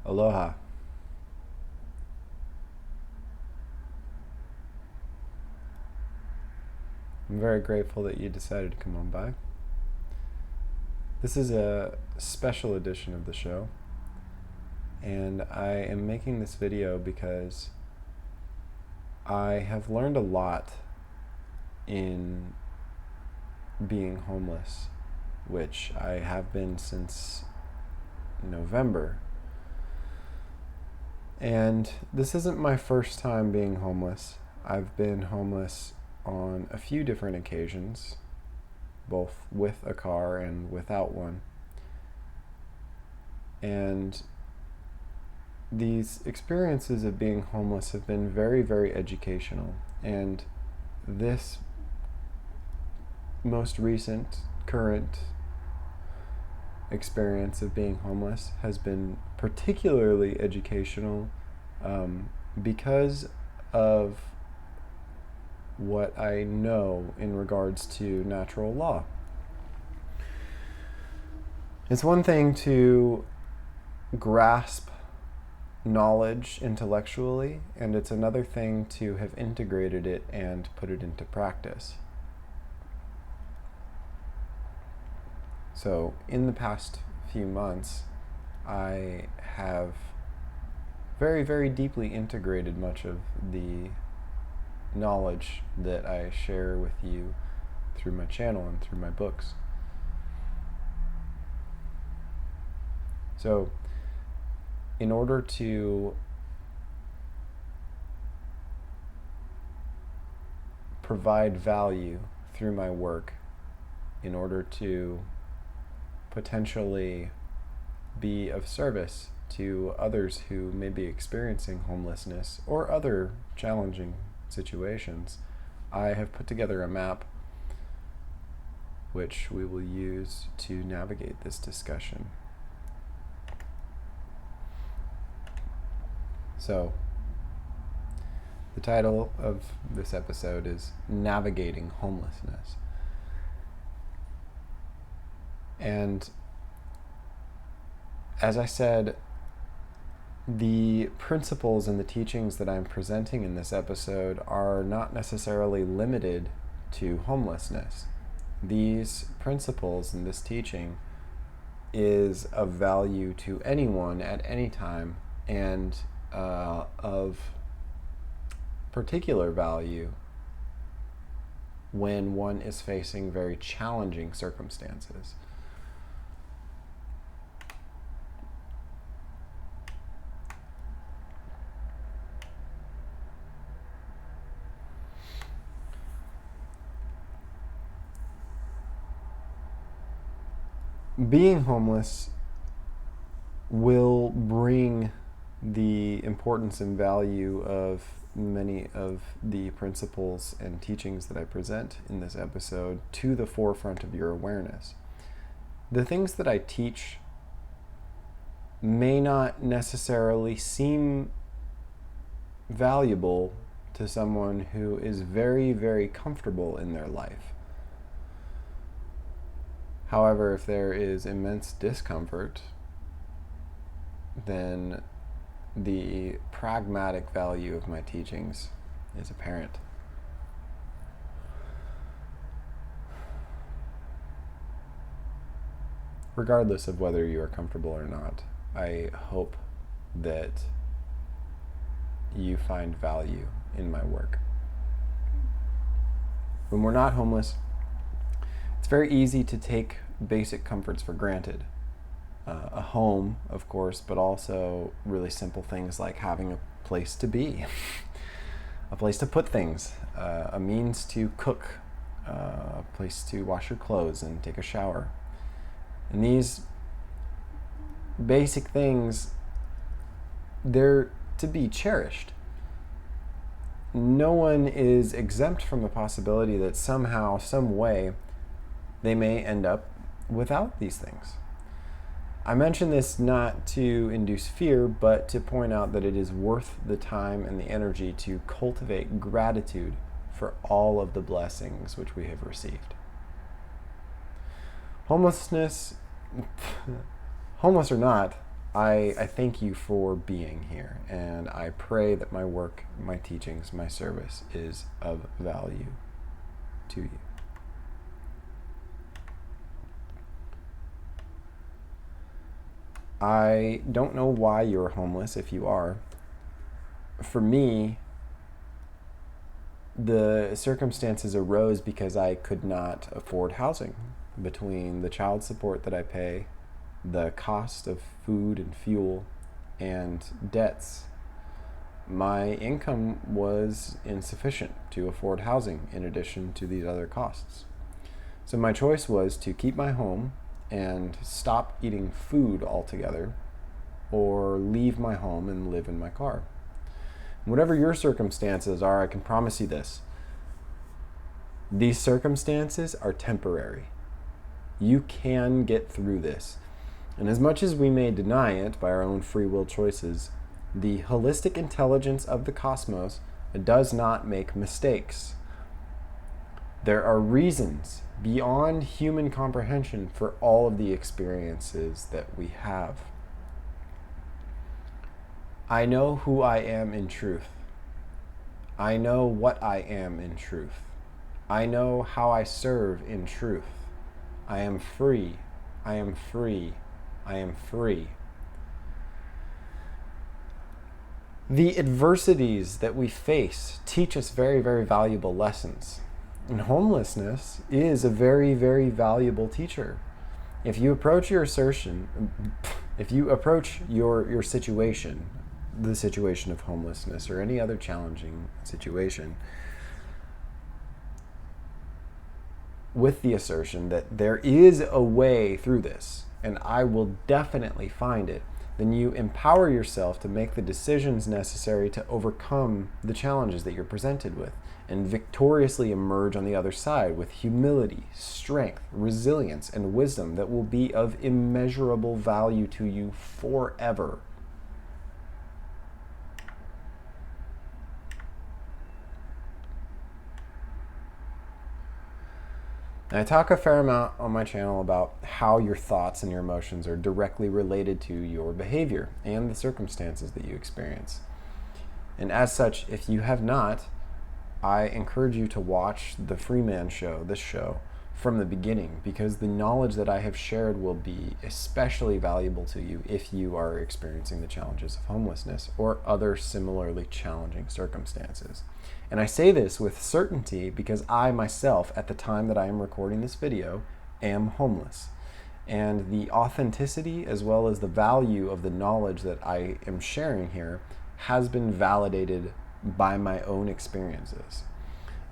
Aloha. I'm very grateful that you decided to come on by. This is a special edition of the show, and I am making this video because I have learned a lot in being homeless, which I have been since November. And this isn't my first time being homeless. I've been homeless on a few different occasions, both with a car and without one. And these experiences of being homeless have been very, very educational. And this most recent, current experience of being homeless has been particularly educational because of what I know in regards to natural law. It's one thing to grasp knowledge intellectually, and it's another thing to have integrated it and put it into practice. So in the past few months, I have very, very deeply integrated much of the knowledge that I share with you through my channel and through my books. So, in order to provide value through my work, in order to potentially be of service to others who may be experiencing homelessness or other challenging situations, I have put together a map which we will use to navigate this discussion. So, the title of this episode is Navigating Homelessness. And as I said, the principles and the teachings that I'm presenting in this episode are not necessarily limited to homelessness. These principles and this teaching is of value to anyone at any time, and of particular value when one is facing very challenging circumstances. Being homeless will bring the importance and value of many of the principles and teachings that I present in this episode to the forefront of your awareness. The things that I teach may not necessarily seem valuable to someone who is very, very comfortable in their life. However, if there is immense discomfort, then the pragmatic value of my teachings is apparent. Regardless of whether you are comfortable or not, I hope that you find value in my work. When we're not homeless, it's very easy to take basic comforts for granted. A home, of course, but also really simple things like having a place to be, a place to put things, a means to cook, a place to wash your clothes and take a shower. And these basic things, they're to be cherished. No one is exempt from the possibility that somehow, some way, they may end up without these things. I mention this not to induce fear, but to point out that it is worth the time and the energy to cultivate gratitude for all of the blessings which we have received. Homeless or not, I thank you for being here, and I pray that my work, my teachings, my service is of value to you. I don't know why you're homeless if you are. For me, the circumstances arose because I could not afford housing. Between the child support that I pay, the cost of food and fuel, and debts, my income was insufficient to afford housing in addition to these other costs. So my choice was to keep my home and stop eating food altogether, or leave my home and live in my car. Whatever your circumstances are, I can promise you this: these circumstances are temporary. You can get through this. And as much as we may deny it by our own free will choices, the holistic intelligence of the cosmos does not make mistakes. There are reasons beyond human comprehension for all of the experiences that we have. I know who I am in truth. I know what I am in truth. I know how I serve in truth. I am free. I am free. I am free. The adversities that we face teach us very, very valuable lessons. And homelessness is a very, very valuable teacher. If you approach your situation, the situation of homelessness or any other challenging situation, with the assertion that there is a way through this, and I will definitely find it, then you empower yourself to make the decisions necessary to overcome the challenges that you're presented with and victoriously emerge on the other side with humility, strength, resilience, and wisdom that will be of immeasurable value to you forever. And I talk a fair amount on my channel about how your thoughts and your emotions are directly related to your behavior and the circumstances that you experience. And as such, if you have not, I encourage you to watch the Freeman Show, this show, from the beginning, because the knowledge that I have shared will be especially valuable to you if you are experiencing the challenges of homelessness or other similarly challenging circumstances. And I say this with certainty because I myself, at the time that I am recording this video, am homeless. And the authenticity as well as the value of the knowledge that I am sharing here has been validated by my own experiences.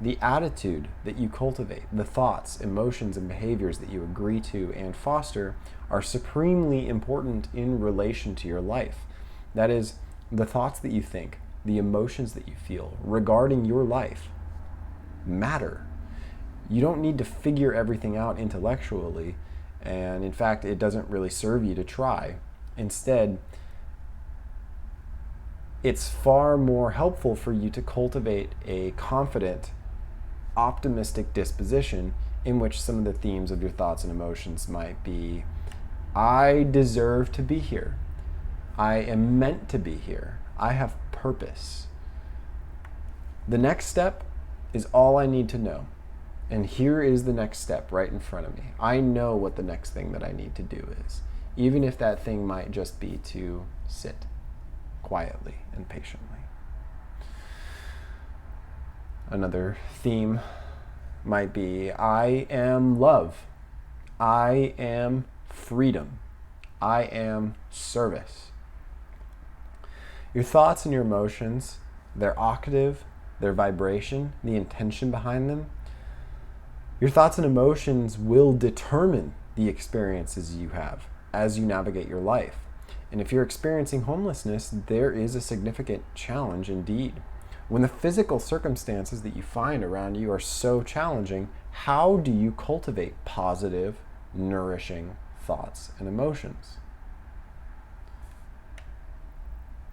The attitude that you cultivate, the thoughts, emotions, and behaviors that you agree to and foster are supremely important in relation to your life. That is, the thoughts that you think, the emotions that you feel regarding your life matter. You don't need to figure everything out intellectually, and in fact, it doesn't really serve you to try. Instead, it's far more helpful for you to cultivate a confident, optimistic disposition in which some of the themes of your thoughts and emotions might be: I deserve to be here. I am meant to be here. I have purpose. The next step is all I need to know. And here is the next step right in front of me. I know what the next thing that I need to do is, even if that thing might just be to sit quietly and patiently. Another theme might be: I am love. I am freedom. I am service. Your thoughts and your emotions, their octave, their vibration, the intention behind them, your thoughts and emotions will determine the experiences you have as you navigate your life. And if you're experiencing homelessness, there is a significant challenge indeed. When the physical circumstances that you find around you are so challenging, how do you cultivate positive, nourishing thoughts and emotions?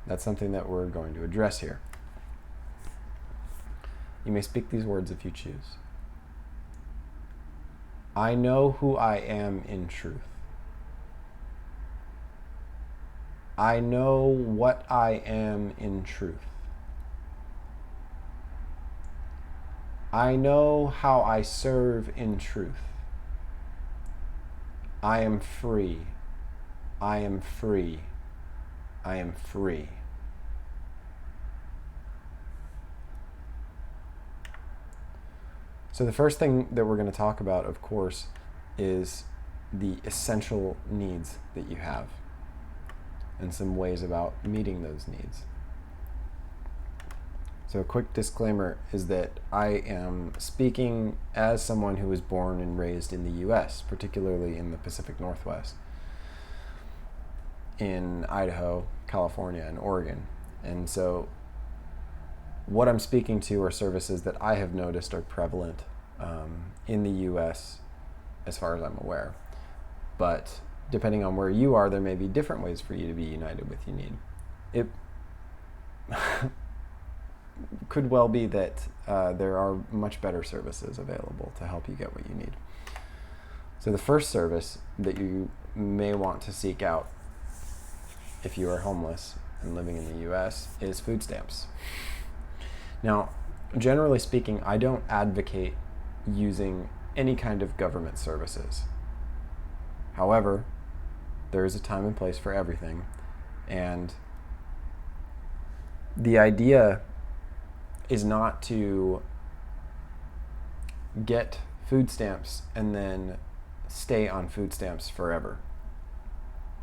That's something that we're going to address here. You may speak these words if you choose. I know who I am in truth. I know what I am in truth. I know how I serve in truth. I am free. I am free. I am free. So the first thing that we're going to talk about, of course, is the essential needs that you have and some ways about meeting those needs. So a quick disclaimer is that I am speaking as someone who was born and raised in the U.S., particularly in the Pacific Northwest, in Idaho, California, and Oregon. And so what I'm speaking to are services that I have noticed are prevalent in the U.S. as far as I'm aware. But depending on where you are, there may be different ways for you to be united with your need. It could well be that there are much better services available to help you get what you need. So the first service that you may want to seek out if you are homeless and living in the U.S. is food stamps. Now, generally speaking, I don't advocate using any kind of government services. However, there is a time and place for everything, and the idea is not to get food stamps and then stay on food stamps forever.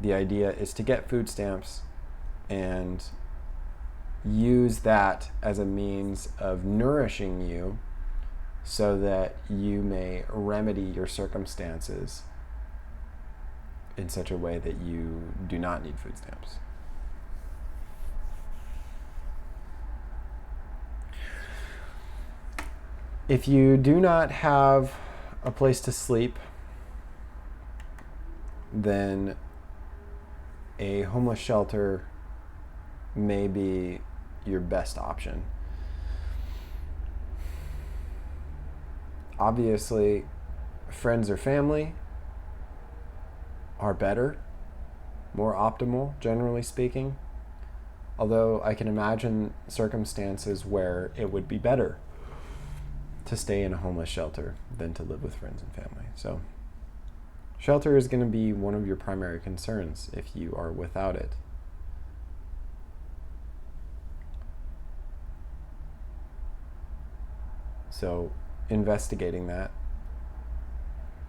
The idea is to get food stamps and use that as a means of nourishing you so that you may remedy your circumstances in such a way that you do not need food stamps. If you do not have a place to sleep, then a homeless shelter may be your best option. Obviously, friends or family are better, more optimal, generally speaking. Although I can imagine circumstances where it would be better to stay in a homeless shelter than to live with friends and family. So, shelter is going to be one of your primary concerns if you are without it. So, investigating that,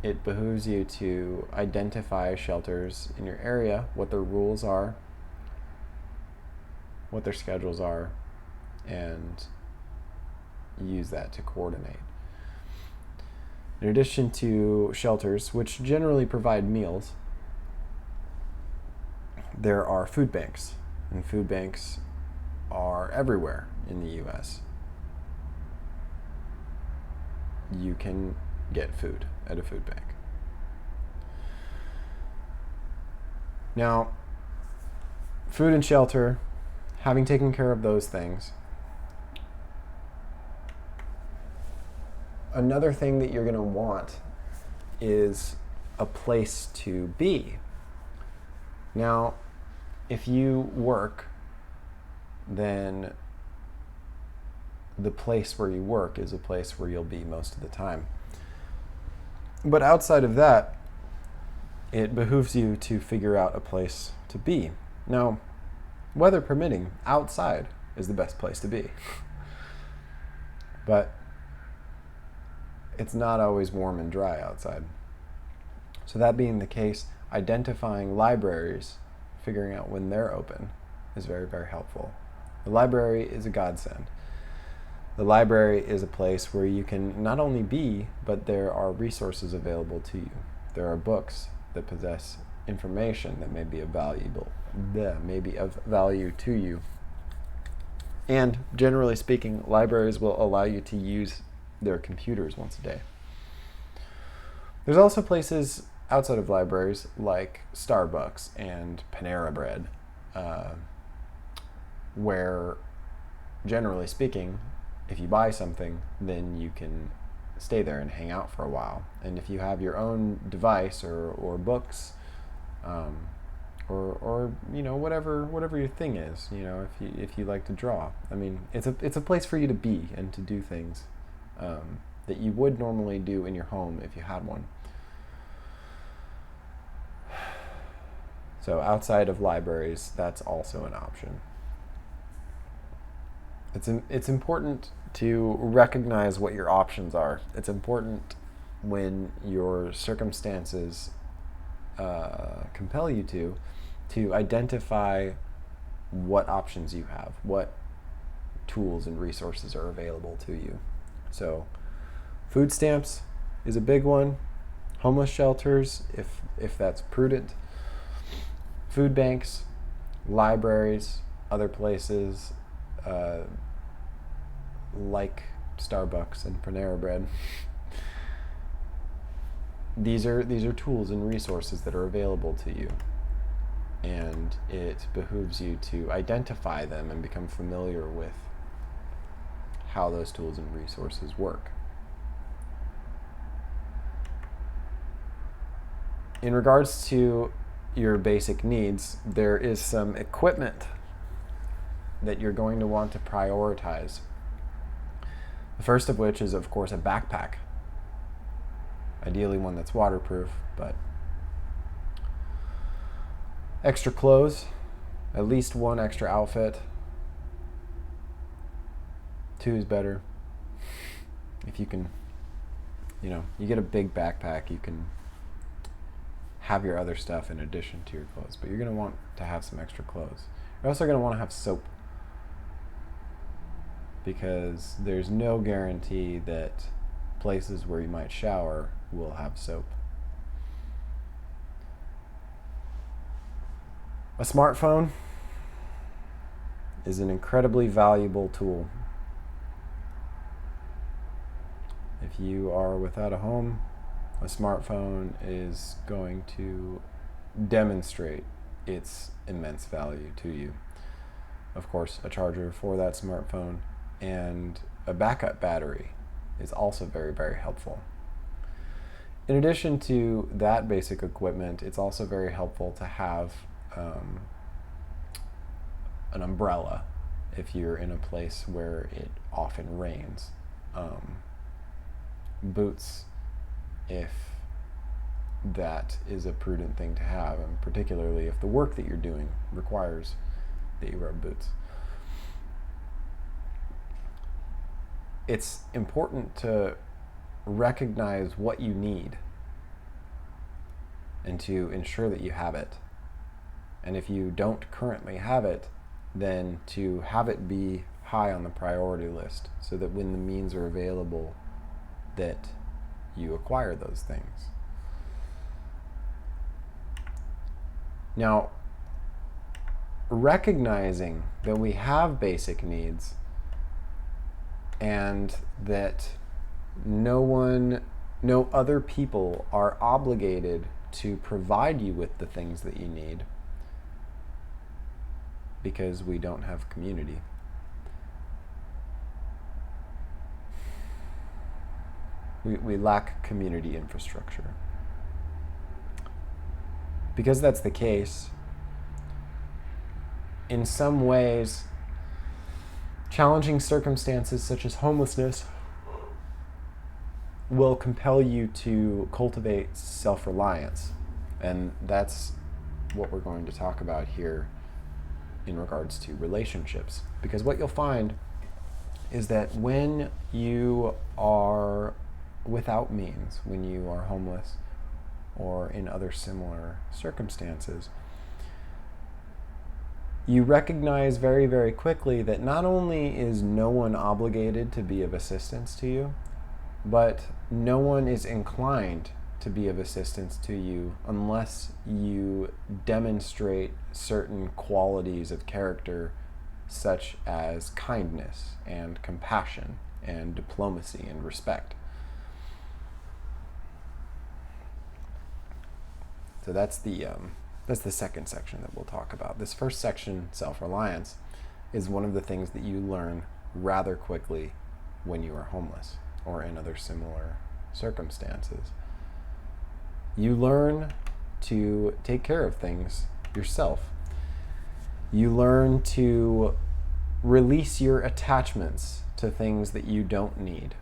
it behooves you to identify shelters in your area, what their rules are, what their schedules are, and use that to coordinate. In addition to shelters, which generally provide meals, there are food banks, and food banks are everywhere in the U.S. You can get food at a food bank. Now, food and shelter, having taken care of those things, another thing that you're going to want is a place to be. Now, if you work, then the place where you work is a place where you'll be most of the time. But outside of that, it behooves you to figure out a place to be. Now, weather permitting, outside is the best place to be. But it's not always warm and dry outside. So that being the case, identifying libraries, figuring out when they're open, is very, very helpful. The library is a godsend. The library is a place where you can not only be, but there are resources available to you. There are books that possess information that may be of value to you. And generally speaking, libraries will allow you to use their computers once a day. There's also places outside of libraries like Starbucks and Panera Bread, where generally speaking, if you buy something, then you can stay there and hang out for a while. And if you have your own device or books or whatever your thing is. If you like to draw, I mean, it's a place for you to be and to do things that you would normally do in your home if you had one. So outside of libraries, that's also an option. It's important to recognize what your options are. It's important when your circumstances compel you to identify what options you have, what tools and resources are available to you. So food stamps is a big one. Homeless shelters, if that's prudent. Food banks, libraries, other places like Starbucks and Panera Bread. These are tools and resources that are available to you, and it behooves you to identify them and become familiar with how those tools and resources work. In regards to your basic needs, there is some equipment that you're going to want to prioritize. The first of which is, of course, a backpack. Ideally one that's waterproof, but extra clothes, at least one extra outfit. 2 is better. If you can, you get a big backpack, you can have your other stuff in addition to your clothes, but you're going to want to have some extra clothes. You're also going to want to have soap, because there's no guarantee that places where you might shower will have soap. A smartphone is an incredibly valuable tool. If you are without a home, a smartphone is going to demonstrate its immense value to you. Of course, a charger for that smartphone and a backup battery is also very, very helpful. In addition to that basic equipment, it's also very helpful to have an umbrella if you're in a place where it often rains. Boots, if that is a prudent thing to have, and particularly if the work that you're doing requires that you wear boots. It's important to recognize what you need and to ensure that you have it. And if you don't currently have it, then to have it be high on the priority list so that when the means are available, that you acquire those things. Now, recognizing that we have basic needs and that no other people are obligated to provide you with the things that you need, because we don't have community. We lack community infrastructure. Because that's the case, in some ways, challenging circumstances such as homelessness will compel you to cultivate self-reliance. And that's what we're going to talk about here in regards to relationships. Because what you'll find is that when you are without means, when you are homeless or in other similar circumstances, you recognize very, very quickly that not only is no one obligated to be of assistance to you, but no one is inclined to be of assistance to you unless you demonstrate certain qualities of character, such as kindness and compassion and diplomacy and respect. So that's the second section that we'll talk about. This first section, self-reliance, is one of the things that you learn rather quickly when you are homeless or in other similar circumstances. You learn to take care of things yourself. You learn to release your attachments to things that you don't need.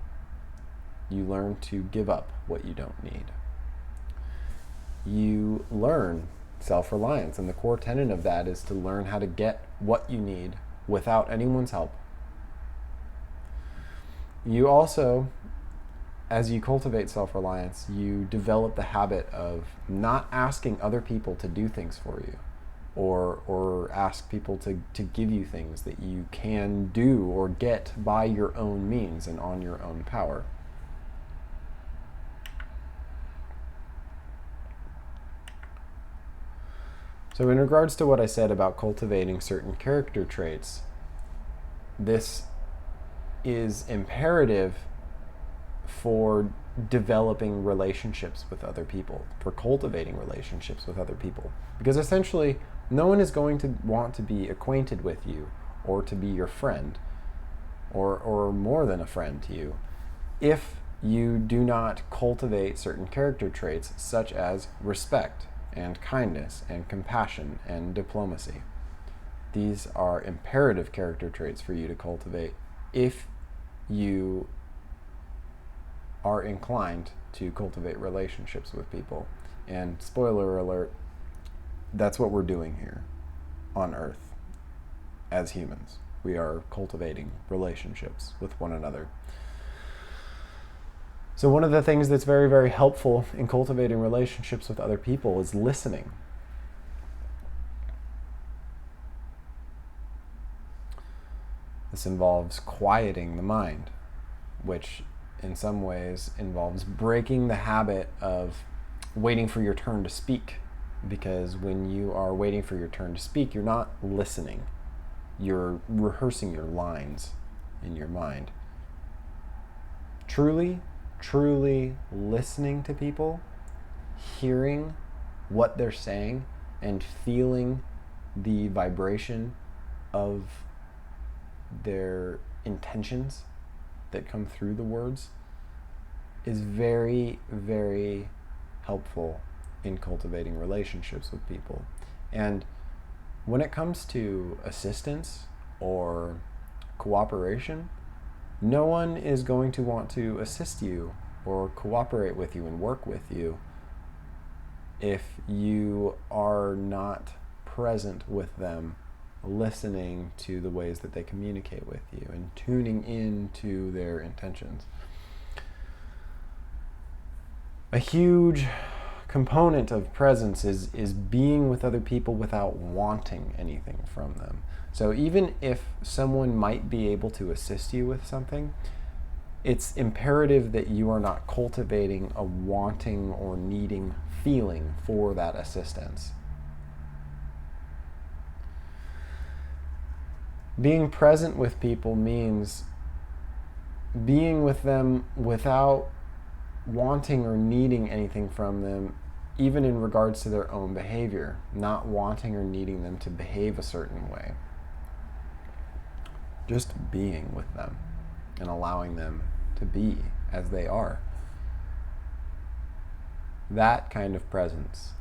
You learn to give up what you don't need. You learn self-reliance, and the core tenet of that is to learn how to get what you need without anyone's help. You also, as you cultivate self-reliance, you develop the habit of not asking other people to do things for you, or ask people to give you things that you can do or get by your own means and on your own power. So in regards to what I said about cultivating certain character traits, this is imperative for developing relationships with other people, for cultivating relationships with other people. Because essentially, no one is going to want to be acquainted with you or to be your friend or more than a friend to you if you do not cultivate certain character traits such as respect and kindness and compassion and diplomacy. These are imperative character traits for you to cultivate if you are inclined to cultivate relationships with people. And spoiler alert, that's what we're doing here on Earth as humans. We are cultivating relationships with one another. So one of the things that's very, very helpful in cultivating relationships with other people is listening. This involves quieting the mind, which in some ways involves breaking the habit of waiting for your turn to speak. Because when you are waiting for your turn to speak, you're not listening. You're rehearsing your lines in your mind. Truly listening to people, hearing what they're saying, and feeling the vibration of their intentions that come through the words is very, very helpful in cultivating relationships with people. And when it comes to assistance or cooperation, no one is going to want to assist you or cooperate with you and work with you if you are not present with them, listening to the ways that they communicate with you and tuning into their intentions. A huge component of presence is being with other people without wanting anything from them. So even if someone might be able to assist you with something, it's imperative that you are not cultivating a wanting or needing feeling for that assistance. Being present with people means being with them without wanting or needing anything from them, even in regards to their own behavior, not wanting or needing them to behave a certain way. Just being with them and allowing them to be as they are. That kind of presence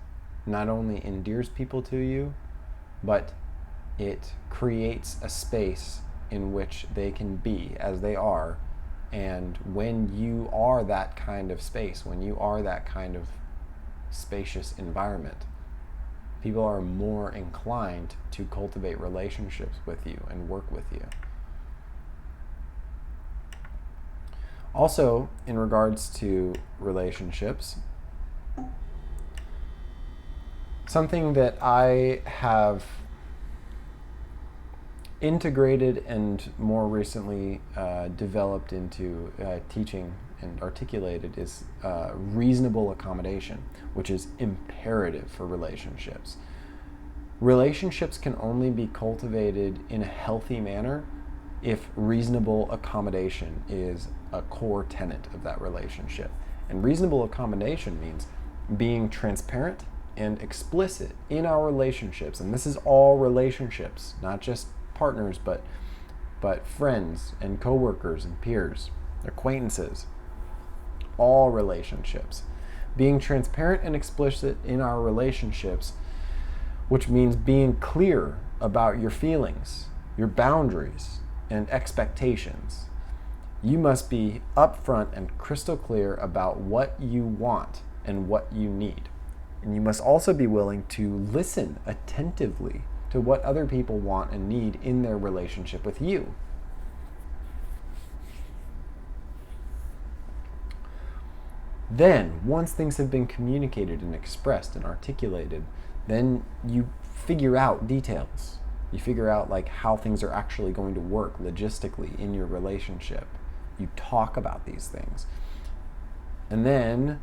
not only endears people to you, but it creates a space in which they can be as they are. And when you are that kind of space, when you are that kind of spacious environment, people are more inclined to cultivate relationships with you and work with you. Also, in regards to relationships, something that I have integrated and more recently developed into teaching and articulated is reasonable accommodation, which is imperative for relationships. Relationships can only be cultivated in a healthy manner if reasonable accommodation is a core tenet of that relationship. And reasonable accommodation means being transparent and explicit in our relationships. And this is all relationships, not just partners, but friends and coworkers and peers, acquaintances, all relationships. Being transparent and explicit in our relationships which means being clear about your feelings, your boundaries, and expectations. You must be upfront and crystal clear about what you want and what you need. And you must also be willing to listen attentively to what other people want and need in their relationship with you. Then, once things have been communicated and expressed and articulated, then you figure out details. You figure out like how things are actually going to work logistically in your relationship. You talk about these things. And then,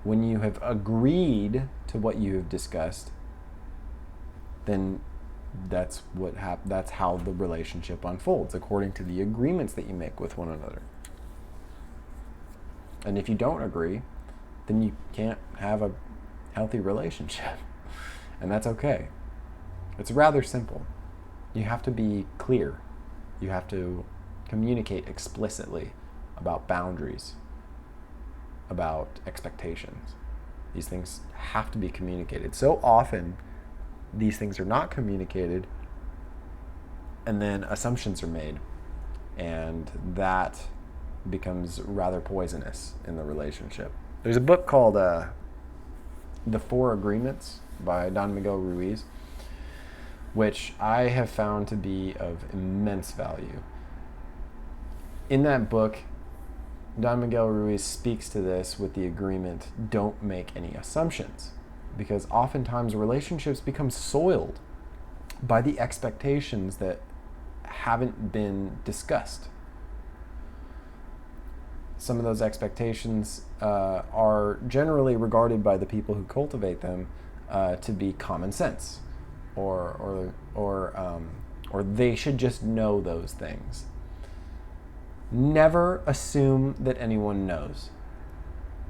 when you have agreed to what you have discussed, then that's how the relationship unfolds, according to the agreements that you make with one another. And if you don't agree, then you can't have a healthy relationship. And that's okay. It's rather simple. You have to be clear. You have to communicate explicitly about boundaries, about expectations. These things have to be communicated. So often, these things are not communicated, and then assumptions are made, and that becomes rather poisonous in the relationship. There's a book called The Four Agreements by Don Miguel Ruiz, which I have found to be of immense value. In that book, Don Miguel Ruiz speaks to this with the agreement, don't make any assumptions, because oftentimes relationships become soiled by the expectations that haven't been discussed. Some of those expectations are generally regarded by the people who cultivate them to be common sense, or they should just know those things. Never assume that anyone knows.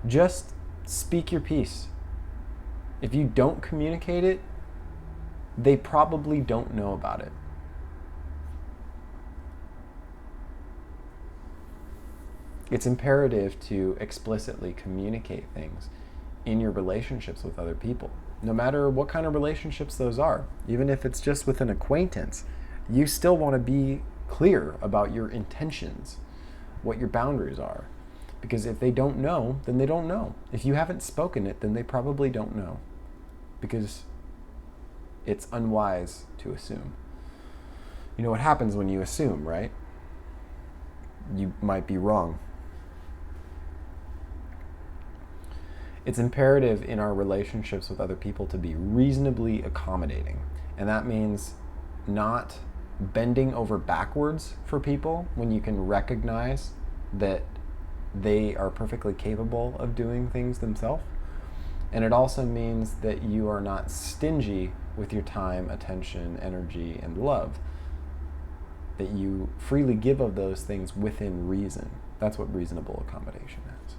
Just speak your piece. If you don't communicate it, they probably don't know about it. It's imperative to explicitly communicate things in your relationships with other people, no matter what kind of relationships those are. Even if it's just with an acquaintance, you still want to be clear about your intentions, what your boundaries are. Because if they don't know, then they don't know. If you haven't spoken it, then they probably don't know. Because it's unwise to assume. You know what happens when you assume, right? You might be wrong. It's imperative in our relationships with other people to be reasonably accommodating. And that means not bending over backwards for people when you can recognize that they are perfectly capable of doing things themselves. And it also means that you are not stingy with your time, attention, energy, and love. That you freely give of those things within reason. That's what reasonable accommodation is.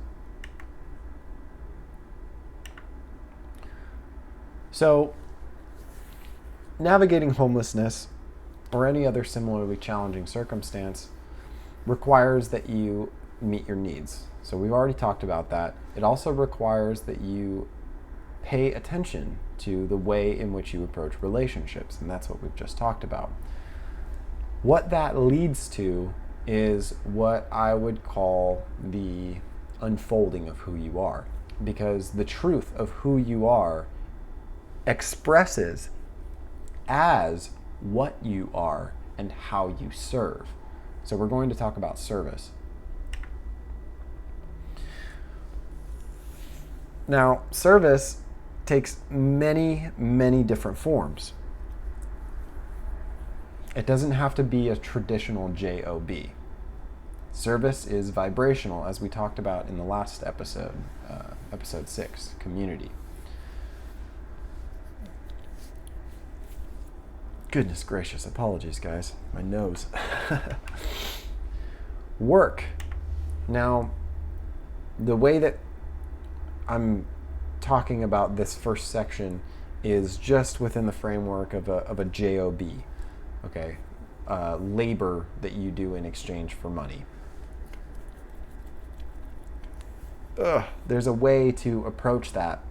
So, navigating homelessness or any other similarly challenging circumstance requires that you meet your needs. So we've already talked about that. It also requires that you pay attention to the way in which you approach relationships, and that's what we've just talked about. What that leads to is what I would call the unfolding of who you are, because the truth of who you are expresses as what you are and how you serve. So we're going to talk about service. Now, service takes many, many different forms. It doesn't have to be a traditional job. Service is vibrational, as we talked about in the last episode, episode 6, community. Goodness gracious, apologies guys, my nose. Work. Now, the way that I'm talking about this first section is just within the framework of a job, okay? Labor that you do in exchange for money. There's a way to approach that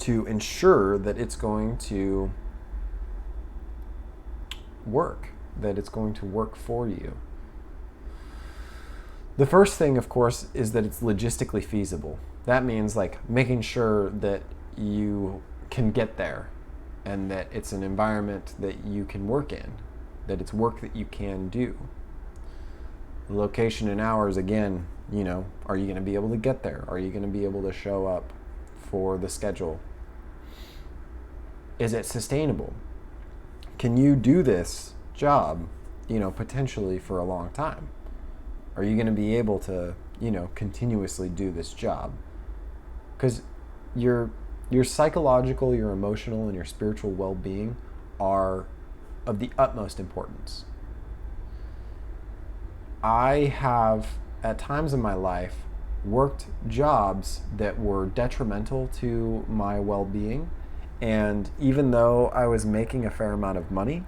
to ensure that it's going to work, that it's going to work for you. The first thing, of course, is that it's logistically feasible. That means like making sure that you can get there and that it's an environment that you can work in, that it's work that you can do. The location and hours, again, are you going to be able to get there? Are you going to be able to show up for the schedule? Is it sustainable? Can you do this job, potentially for a long time? Are you going to be able to, continuously do this job? Because your psychological, your emotional, and your spiritual well-being are of the utmost importance. I have, at times in my life, worked jobs that were detrimental to my well-being, and even though I was making a fair amount of money,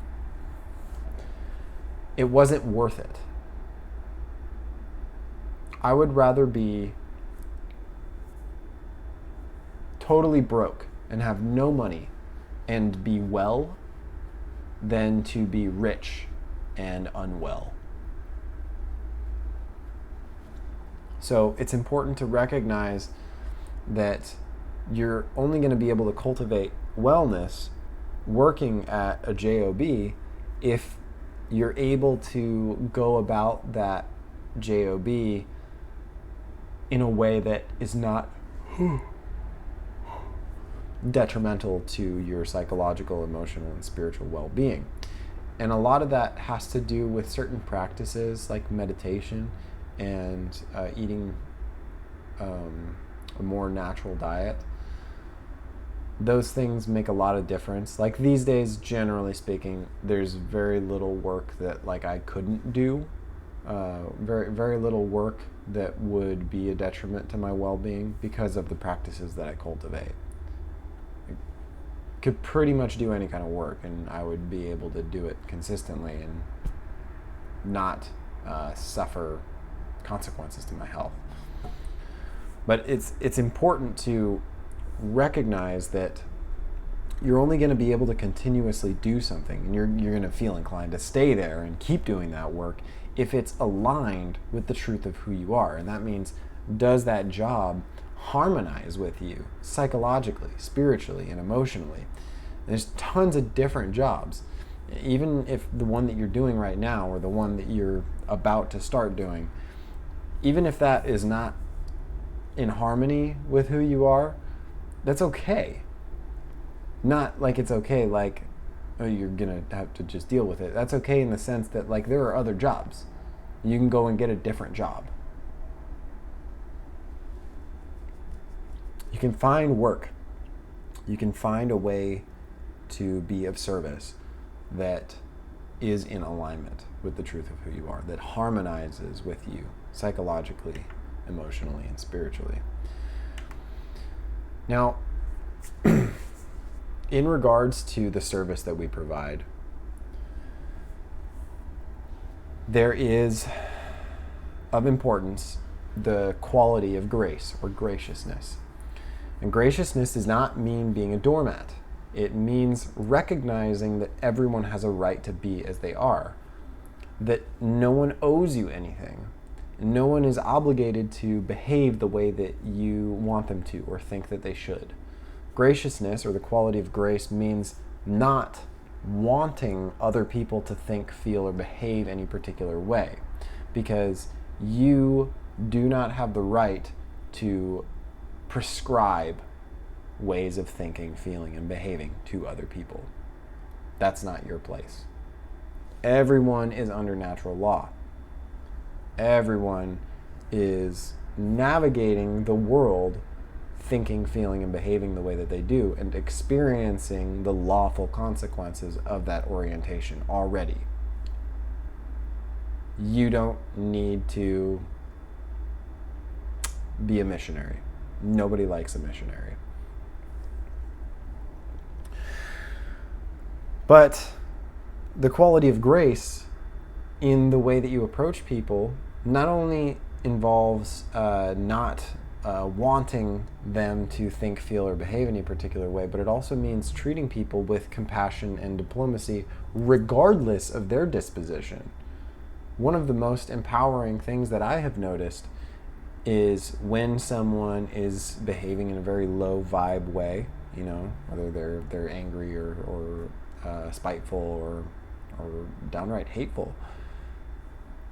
it wasn't worth it. I would rather be totally broke and have no money and be well than to be rich and unwell. So it's important to recognize that you're only going to be able to cultivate wellness working at a JOB if you're able to go about that JOB in a way that is not detrimental to your psychological, emotional, and spiritual well-being. And a lot of that has to do with certain practices like meditation and eating a more natural diet. Those things make a lot of difference. Like these days, generally speaking, there's very little work that I couldn't do. Very, very little work that would be a detriment to my well-being because of the practices that I cultivate. I could pretty much do any kind of work, and I would be able to do it consistently and not suffer consequences to my health. But it's important to recognize that you're only going to be able to continuously do something, and you're going to feel inclined to stay there and keep doing that work if it's aligned with the truth of who you are. And that means, does that job harmonize with you psychologically, spiritually, and emotionally? There's tons of different jobs. Even if the one that you're doing right now or the one that you're about to start doing, even if that is not in harmony with who you are, that's okay. Not like it's okay like, oh, you're gonna have to just deal with it. That's okay in the sense that there are other jobs. You can go and get a different job. You can find work. You can find a way to be of service that is in alignment with the truth of who you are, that harmonizes with you psychologically, emotionally, and spiritually. Now, in regards to the service that we provide, there is of importance the quality of grace or graciousness. And graciousness does not mean being a doormat. It means recognizing that everyone has a right to be as they are, that no one owes you anything. No one is obligated to behave the way that you want them to or think that they should. Graciousness, or the quality of grace, means not wanting other people to think, feel, or behave any particular way, because you do not have the right to prescribe ways of thinking, feeling, and behaving to other people. That's not your place. Everyone is under natural law. Everyone is navigating the world thinking, feeling, and behaving the way that they do, and experiencing the lawful consequences of that orientation already. You don't need to be a missionary. Nobody likes a missionary. But the quality of grace in the way that you approach people not only involves not wanting them to think, feel, or behave in a particular way, but it also means treating people with compassion and diplomacy regardless of their disposition. One of the most empowering things that I have noticed is when someone is behaving in a very low vibe way, whether they're angry or spiteful or downright hateful,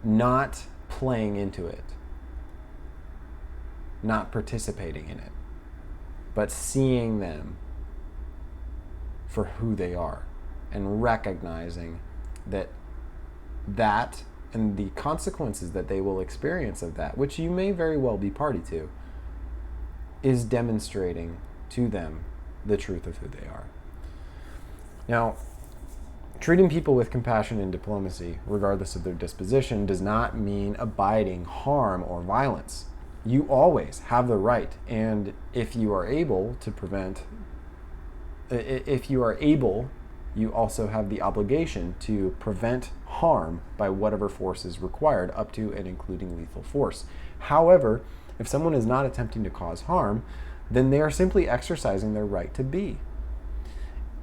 not playing into it, not participating in it, but seeing them for who they are and recognizing that and the consequences that they will experience of that, which you may very well be party to, is demonstrating to them the truth of who they are. Now, treating people with compassion and diplomacy, regardless of their disposition, does not mean abiding harm or violence. You always have the right, and if you are able, you also have the obligation to prevent harm by whatever force is required, up to and including lethal force. However, if someone is not attempting to cause harm, then they are simply exercising their right to be.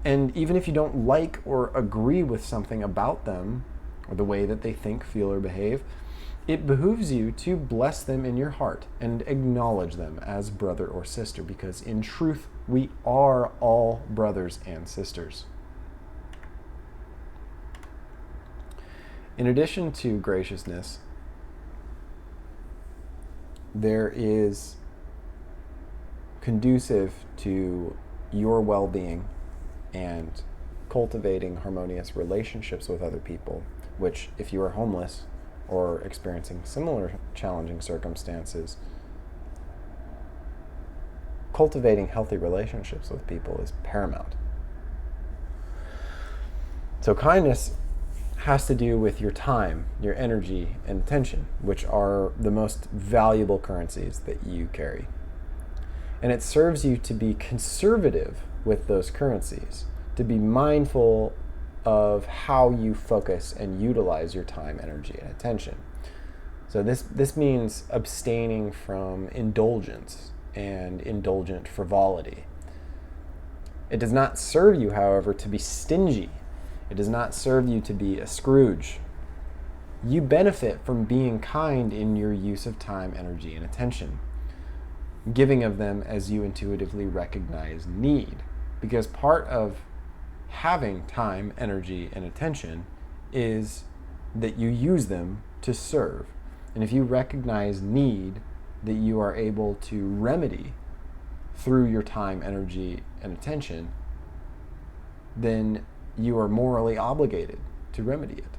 And even if you don't like or agree with something about them, or the way that they think, feel, or behave, it behooves you to bless them in your heart and acknowledge them as brother or sister, because in truth, we are all brothers and sisters. In addition to graciousness, there is conducive to your well-being and cultivating harmonious relationships with other people, which, if you are homeless or experiencing similar challenging circumstances, cultivating healthy relationships with people is paramount. So kindness has to do with your time, your energy, and attention, which are the most valuable currencies that you carry. And it serves you to be conservative with those currencies, to be mindful of how you focus and utilize your time, energy, and attention. So this means abstaining from indulgence and indulgent frivolity. It does not serve you, however, to be stingy. It does not serve you to be a Scrooge. You benefit from being kind in your use of time, energy, and attention, giving of them as you intuitively recognize need. Because part of having time, energy, and attention is that you use them to serve. And if you recognize need that you are able to remedy through your time, energy, and attention, then you are morally obligated to remedy it.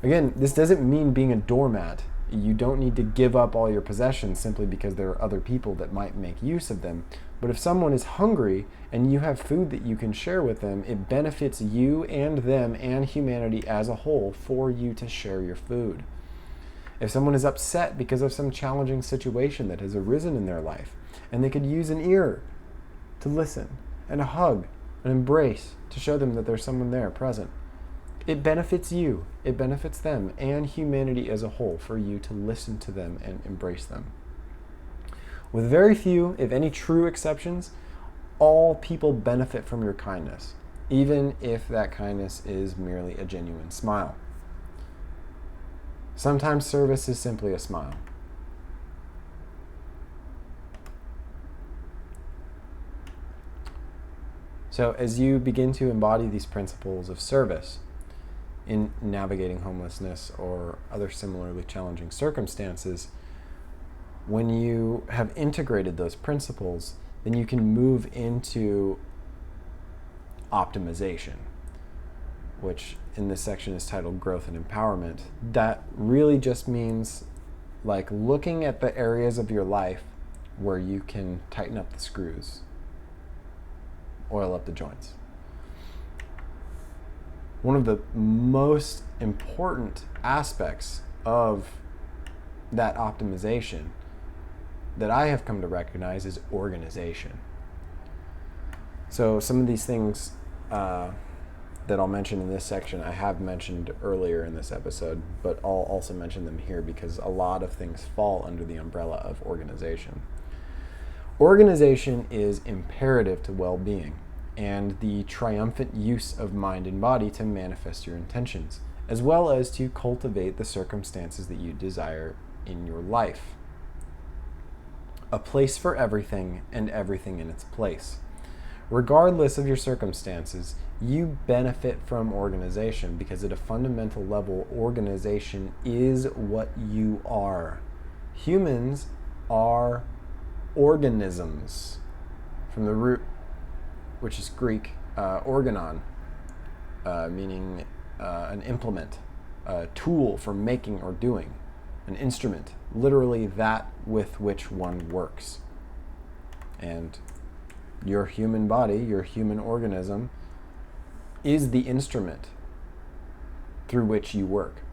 Again, this doesn't mean being a doormat. You don't need to give up all your possessions simply because there are other people that might make use of them. But if someone is hungry and you have food that you can share with them, it benefits you and them and humanity as a whole for you to share your food. If someone is upset because of some challenging situation that has arisen in their life, and they could use an ear to listen, and a hug, an embrace to show them that there's someone there present, it benefits you, it benefits them, and humanity as a whole for you to listen to them and embrace them. With very few, if any, true exceptions, all people benefit from your kindness, even if that kindness is merely a genuine smile. Sometimes service is simply a smile. So as you begin to embody these principles of service in navigating homelessness or other similarly challenging circumstances, when you have integrated those principles, then you can move into optimization, which in this section is titled Growth and Empowerment. That really just means like looking at the areas of your life where you can tighten up the screws, oil up the joints. One of the most important aspects of that optimization that I have come to recognize is organization. So some of these things that I'll mention in this section, I have mentioned earlier in this episode, but I'll also mention them here because a lot of things fall under the umbrella of organization. Organization is imperative to well-being and the triumphant use of mind and body to manifest your intentions, as well as to cultivate the circumstances that you desire in your life. A place for everything and everything in its place. Regardless of your circumstances, you benefit from organization because at a fundamental level, organization is what you are. Humans are organisms, from the root, which is Greek, organon, meaning an implement, a tool for making or doing, an instrument, literally that with which one works. And your human body, your human organism, is the instrument through which you work.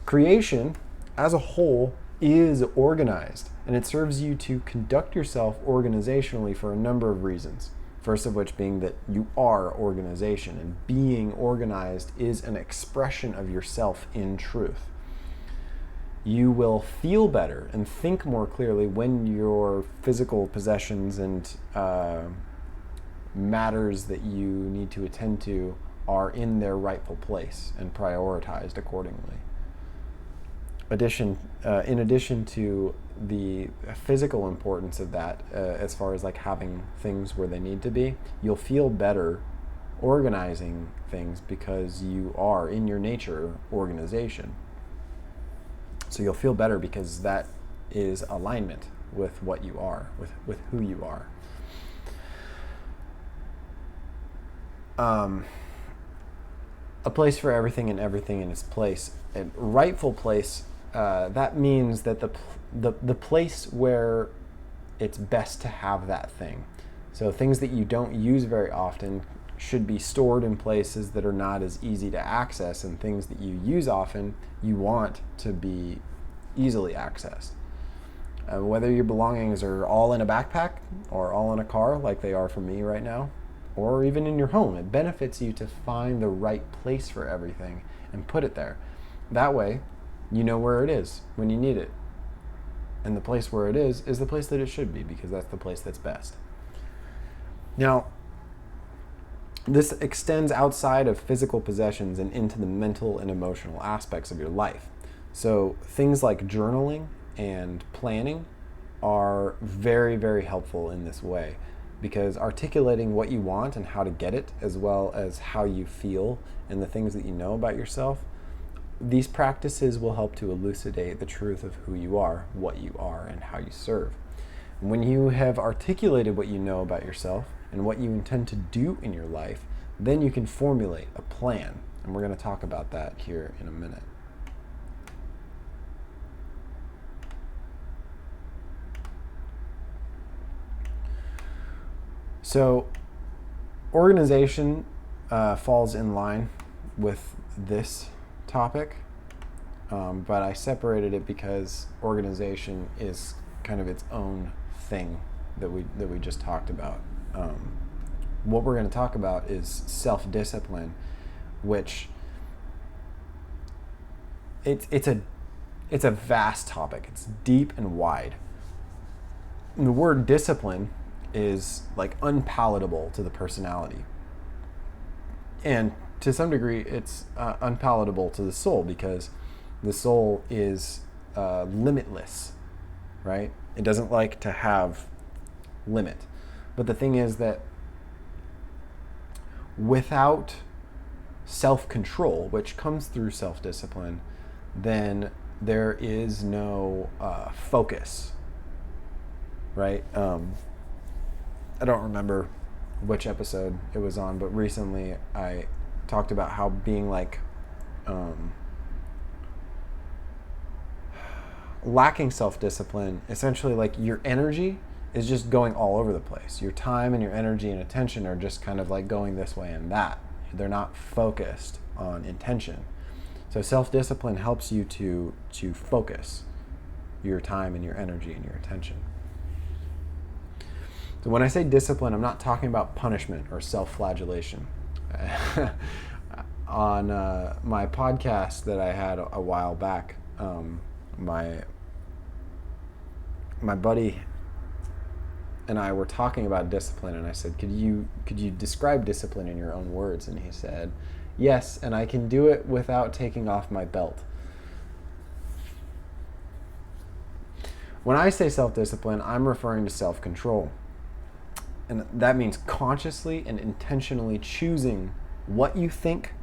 Creation, as a whole, is organized, and it serves you to conduct yourself organizationally for a number of reasons. First of which being that you are organization, and being organized is an expression of yourself in truth. You will feel better and think more clearly when your physical possessions and matters that you need to attend to are in their rightful place and prioritized accordingly. In addition to the physical importance of that, as far as like having things where they need to be, you'll feel better organizing things because you are in your nature organization. So you'll feel better because that is alignment with what you are, with who you are. A place for everything and everything in its place. A rightful place, that means that the place where it's best to have that thing. So things that you don't use very often should be stored in places that are not as easy to access, and things that you use often, you want to be easily accessed. Whether your belongings are all in a backpack or all in a car, like they are for me right now, or even in your home, it benefits you to find the right place for everything and put it there. That way, you know where it is when you need it. And the place where it is the place that it should be, because that's the place that's best. Now, this extends outside of physical possessions and into the mental and emotional aspects of your life. So things like journaling and planning are very, very helpful in this way, because articulating what you want and how to get it, as well as how you feel and the things that you know about yourself, these practices will help to elucidate the truth of who you are, what you are, and how you serve. When you have articulated what you know about yourself and what you intend to do in your life, then you can formulate a plan. And we're going to talk about that here in a minute. So, organization falls in line with this topic, but I separated it because organization is kind of its own thing that we just talked about. What we're going to talk about is self-discipline, which it's a vast topic. It's deep and wide. And the word discipline is like unpalatable to the personality, and to some degree it's unpalatable to the soul, because the soul is limitless, right? It doesn't like to have limit. But the thing is that without self-control, which comes through self-discipline, then there is no focus, right? I don't remember which episode it was on, but recently I talked about how being like lacking self-discipline, essentially like your energy is just going all over the place. Your time and your energy and attention are just kind of like going this way and that. They're not focused on intention. So self-discipline helps you to focus your time and your energy and your attention. So when I say discipline, I'm not talking about punishment or self-flagellation. On my podcast that I had a while back, my buddy and I were talking about discipline, and I said, could you describe discipline in your own words? And he said, yes, and I can do it without taking off my belt. When I say self-discipline, I'm referring to self-control. And that means consciously and intentionally choosing what you think,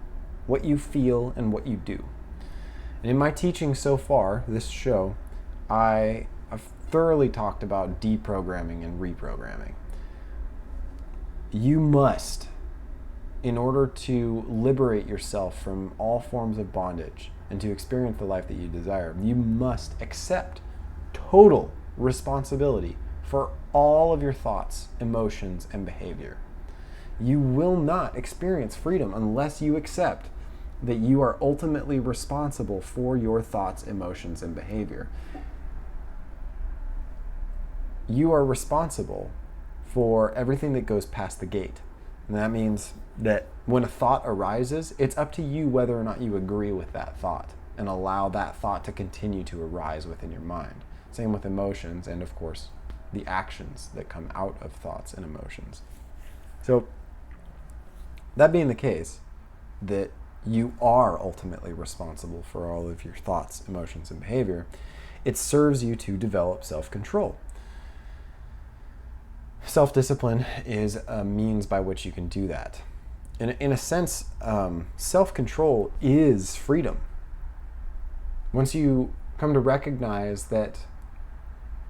what you feel, and what you do. And in my teaching so far, this show, I have thoroughly talked about deprogramming and reprogramming. You must, in order to liberate yourself from all forms of bondage and to experience the life that you desire, you must accept total responsibility for all of your thoughts, emotions, and behavior. You will not experience freedom unless you accept that you are ultimately responsible for your thoughts, emotions, and behavior. You are responsible for everything that goes past the gate. And that means that when a thought arises, it's up to you whether or not you agree with that thought and allow that thought to continue to arise within your mind. Same with emotions and, of course, the actions that come out of thoughts and emotions. So, that being the case, that you are ultimately responsible for all of your thoughts, emotions, and behavior, it serves you to develop self-control. Self-discipline is a means by which you can do that. In a sense, self-control is freedom. Once you come to recognize that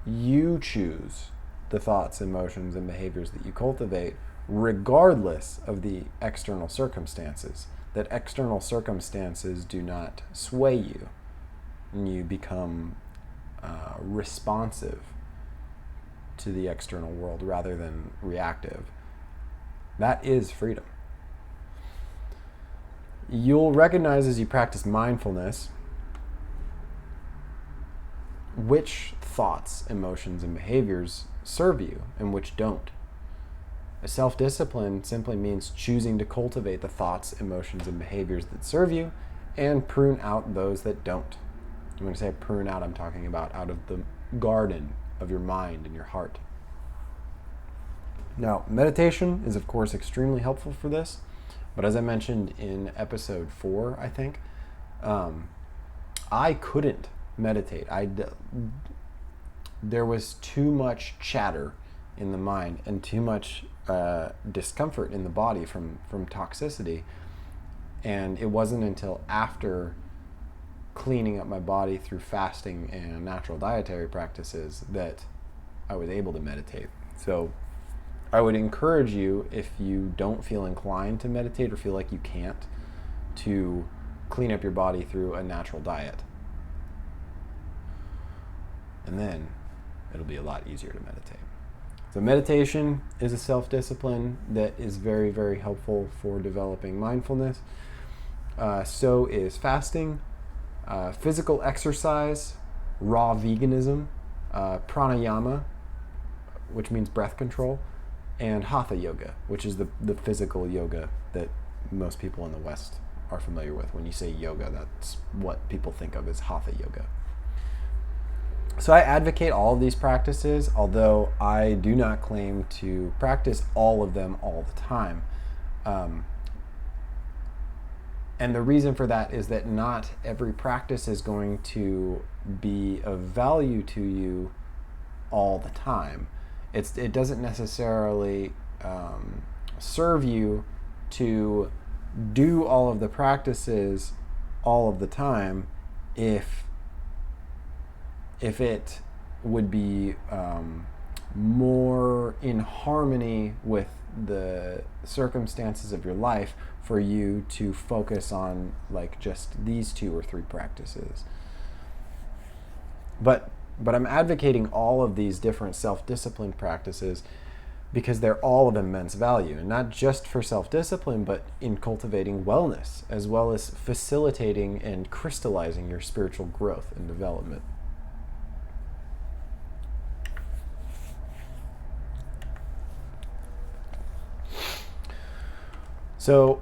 you choose the thoughts, emotions, and behaviors that you cultivate, regardless of the external circumstances, that external circumstances do not sway you, and you become responsive to the external world rather than reactive. That is freedom. You'll recognize as you practice mindfulness which thoughts, emotions, and behaviors serve you and which don't. Self-discipline simply means choosing to cultivate the thoughts, emotions, and behaviors that serve you and prune out those that don't. When I say prune out, I'm talking about out of the garden of your mind and your heart. Now, meditation is, of course, extremely helpful for this, but as I mentioned in episode 4, I think, I couldn't meditate. There was too much chatter in the mind and too much discomfort in the body from toxicity, and it wasn't until after cleaning up my body through fasting and natural dietary practices that I was able to meditate. So I would encourage you, if you don't feel inclined to meditate or feel like you can't, to clean up your body through a natural diet. And then it'll be a lot easier to meditate. So meditation is a self-discipline that is very, very helpful for developing mindfulness. So is fasting, physical exercise, raw veganism, pranayama, which means breath control, and hatha yoga, which is the physical yoga that most people in the West are familiar with. When you say yoga, that's what people think of as hatha yoga. So I advocate all of these practices, although I do not claim to practice all of them all the time. And the reason for that is that not every practice is going to be of value to you all the time. It doesn't necessarily serve you to do all of the practices all of the time if it would be more in harmony with the circumstances of your life for you to focus on like just these 2 or 3 practices. But I'm advocating all of these different self-discipline practices because they're all of immense value, and not just for self-discipline, but in cultivating wellness, as well as facilitating and crystallizing your spiritual growth and development. So,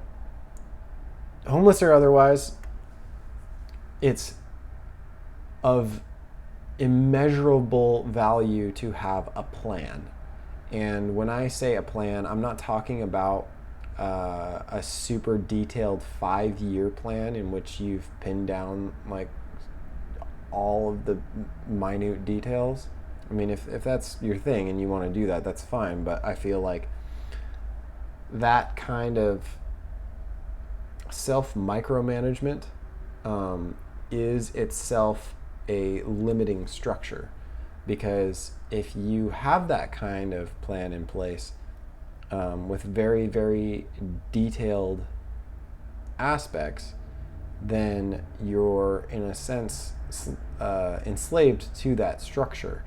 homeless or otherwise, it's of immeasurable value to have a plan And when I say a plan, I'm not talking about a super detailed 5-year plan in which you've pinned down like all of the minute details. I mean, if that's your thing and you want to do that, that's fine. But I feel like that kind of self-micromanagement is itself a limiting structure. Because if you have that kind of plan in place with very, very detailed aspects, then you're, in a sense, enslaved to that structure.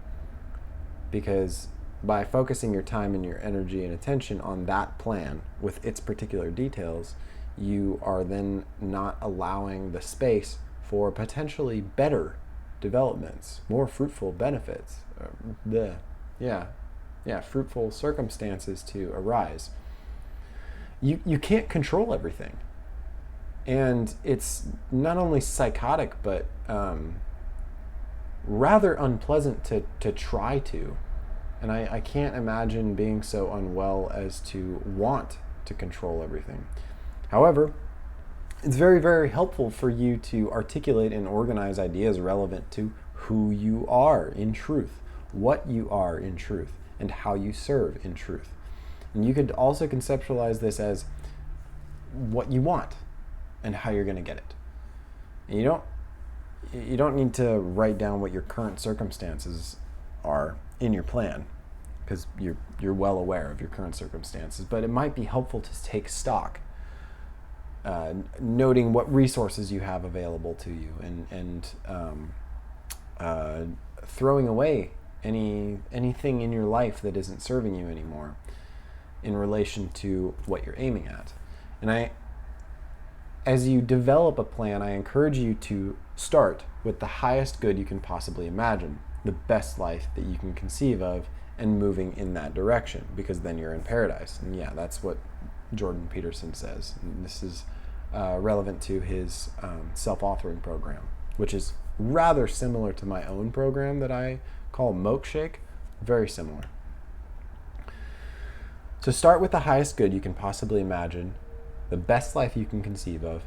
Because by focusing your time and your energy and attention on that plan with its particular details, you are then not allowing the space for potentially better developments, more fruitful benefits, fruitful circumstances to arise. You can't control everything. And it's not only psychotic, but rather unpleasant to try to. And I can't imagine being so unwell as to want to control everything. However, it's very, very helpful for you to articulate and organize ideas relevant to who you are in truth, what you are in truth, and how you serve in truth. And you could also conceptualize this as what you want and how you're going to get it. And you don't need to write down what your current circumstances are in your plan, because you're well aware of your current circumstances, but it might be helpful to take stock, noting what resources you have available to you, and throwing away anything in your life that isn't serving you anymore in relation to what you're aiming at. And as you develop a plan, I encourage you to start with the highest good you can possibly imagine, the best life that you can conceive of, and moving in that direction, because then you're in paradise. And yeah, that's what Jordan Peterson says. And this is relevant to his self-authoring program, which is rather similar to my own program that I call Milkshake. Very similar. So start with the highest good you can possibly imagine, the best life you can conceive of,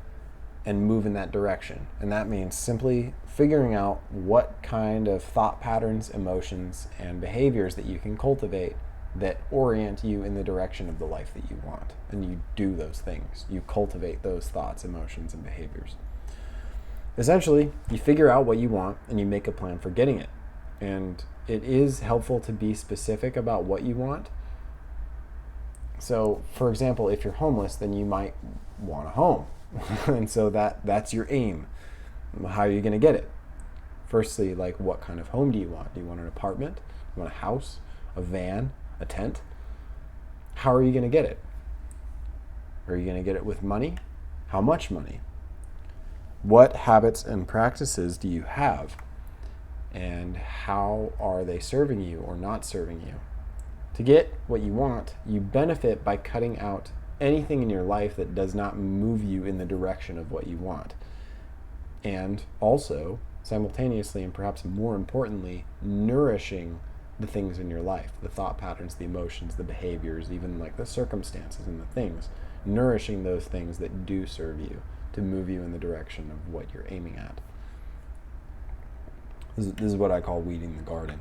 and move in that direction. And that means simply figuring out what kind of thought patterns, emotions, and behaviors that you can cultivate that orient you in the direction of the life that you want. And you do those things. You cultivate those thoughts, emotions, and behaviors. Essentially, you figure out what you want and you make a plan for getting it. And it is helpful to be specific about what you want. So, for example, if you're homeless, then you might want a home. And so that's your aim. How are you going to get it? Firstly, like, what kind of home do you want? Do you want an apartment? Do you want a house? A van? A tent? How are you going to get it? Are you going to get it with money? How much money? What habits and practices do you have? And how are they serving you or not serving you? To get what you want, you benefit by cutting out anything in your life that does not move you in the direction of what you want. And also, simultaneously, and perhaps more importantly, nourishing the things in your life, the thought patterns, the emotions, the behaviors, even like the circumstances and the things, nourishing those things that do serve you to move you in the direction of what you're aiming at. This is what I call weeding the garden.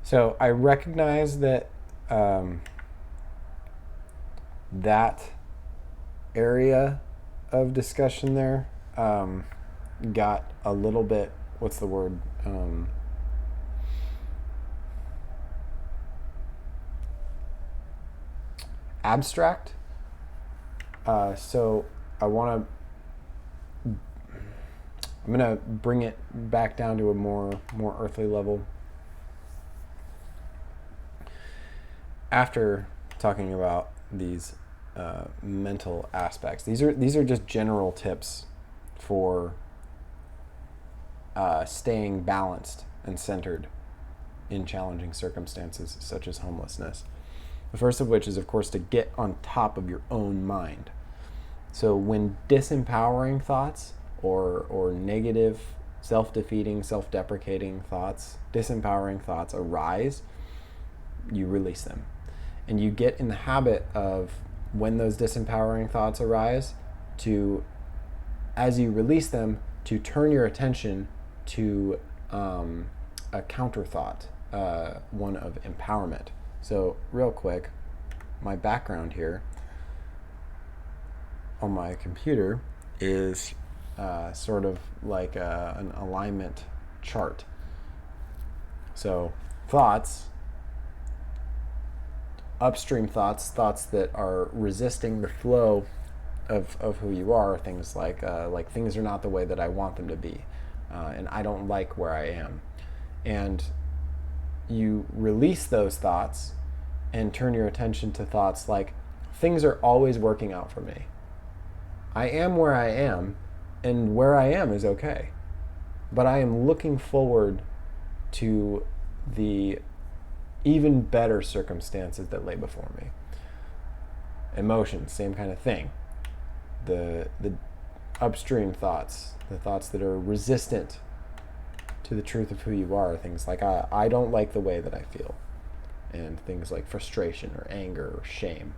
So I recognize that that area of discussion there got a little bit, what's the word? Abstract. So I'm going to bring it back down to a more earthly level. After talking about these mental aspects, these are just general tips for staying balanced and centered in challenging circumstances such as homelessness. The first of which is, of course, to get on top of your own mind. So when disempowering thoughts or negative self-defeating, self-deprecating thoughts, disempowering thoughts arise, you release them. And you get in the habit of, when those disempowering thoughts arise, to, as you release them, to turn your attention to a counter thought, one of empowerment. So real quick, my background here on my computer is sort of like an alignment chart. So thoughts, upstream thoughts, thoughts that are resisting the flow of who you are, things like things are not the way that I want them to be, and I don't like where I am. And you release those thoughts and turn your attention to thoughts like, things are always working out for me. I am where I am, and where I am is okay. But I am looking forward to the even better circumstances that lay before me. Emotions, same kind of thing. The upstream thoughts, the thoughts that are resistant to the truth of who you are, things like, I don't like the way that I feel, and things like frustration or anger or shame.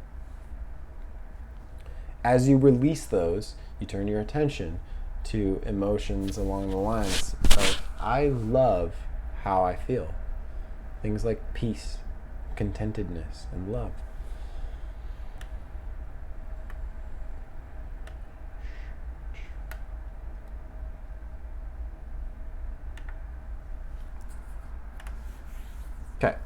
As you release those, you turn your attention to emotions along the lines of, I love how I feel. Things like peace, contentedness, and love. Okay.